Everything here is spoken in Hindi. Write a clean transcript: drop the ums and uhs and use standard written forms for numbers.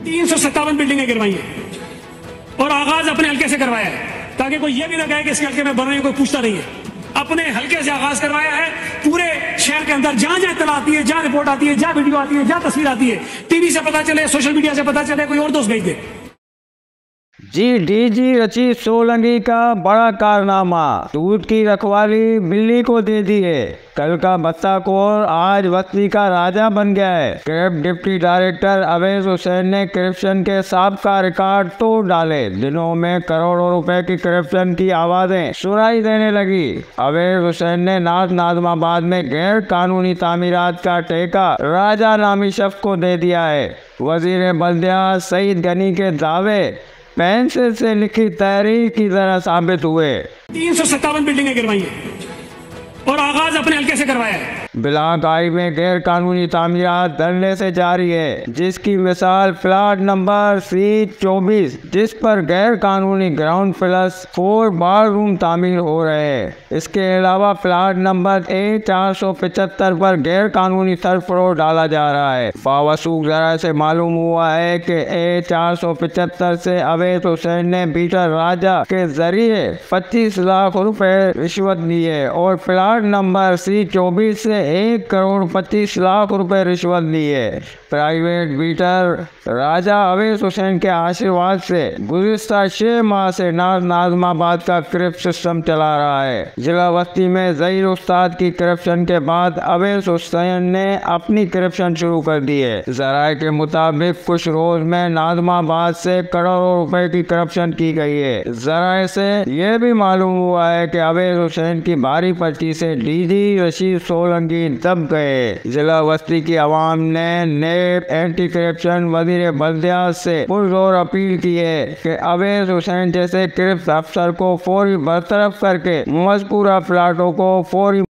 357 बिल्डिंगें गिरवाई हैं और आगाज अपने हल्के से करवाया है, ताकि कोई ये भी ना कहे कि इसके हल्के में बन रहे हैं, कोई पूछता नहीं है। अपने हल्के से आगाज करवाया है। पूरे शहर के अंदर जहां जहां इत्तला आती है, जहां रिपोर्ट आती है, जहां वीडियो आती है, जहां तस्वीर आती है, टीवी से पता चले, सोशल मीडिया से पता चले, कोई और दोस्त भेज दे। जी डीजी रचित सोलंकी का बड़ा कारनामा, दूध की रखवाली बिल्ली को दे दी है। कल का बत्ताखोर आज बस्ती का राजा बन गया है। क्रिप्ट डिप्टी डायरेक्टर अवैध हुसैन ने करप्शन के सबका रिकॉर्ड तोड़ डाले। दिनों में करोड़ों रुपए की करप्शन की आवाजें सुनाई देने लगी। अवैध हुसैन ने नाज़िमाबाद में गैर कानूनी तामीरात का ठेका राजा नामी शख्स को दे दिया है। वजीर बल्दिया सईद गनी के दावे पेंसिल से लिखी तहरीर की तरह साबित हुए। 357 बिल्डिंगें गिरवाई हैं और आगाज अपने हल्के से करवाया है। बिलागाई में गैर कानूनी तामीरात धरने से जारी है, जिसकी मिसाल प्लाट नंबर C24 जिस पर गैर कानूनी ग्राउंड प्लस 4 बार रूम तामीर हो रहे हैं। इसके अलावा प्लाट नंबर A475 पर गैर कानूनी सरफरोश डाला जा रहा है। फावसूख जरा से मालूम हुआ है कि A475 से अवैध हुसैन ने बीटर राजा के जरिए 25 लाख रुपए रिश्वत ली है और प्लाट नंबर C24 से 1,25,00,000 रुपए रिश्वत ली है। प्राइवेट बीटर राजा अवैध हुसैन के आशीर्वाद से गुज़िश्ता 6 माह से नाज़िमाबाद का क्रिप्ट सिस्टम चला रहा है। जिला बस्ती में ज़हीर उस्ताद की करप्शन के बाद अवैध हुसैन ने अपनी करप्शन शुरू कर दी है। ज़राए के मुताबिक कुछ रोज में नाज़िमाबाद से करोड़ों रुपए की करप्शन की गई है। ज़राए से यह भी मालूम हुआ है कि अवैध हुसैन की भारी पर्ची से डीजी रचित सोलंकी दब गए। जिला बस्ती की आवाम ने एंटी करप्शन वजीर बल्दिया से पुरजोर अपील की है कि अवैध हुसैन जैसे क्रिप्ट अफसर को फौरी बरतरफ करके मज़कूरा प्लाटों को फौरी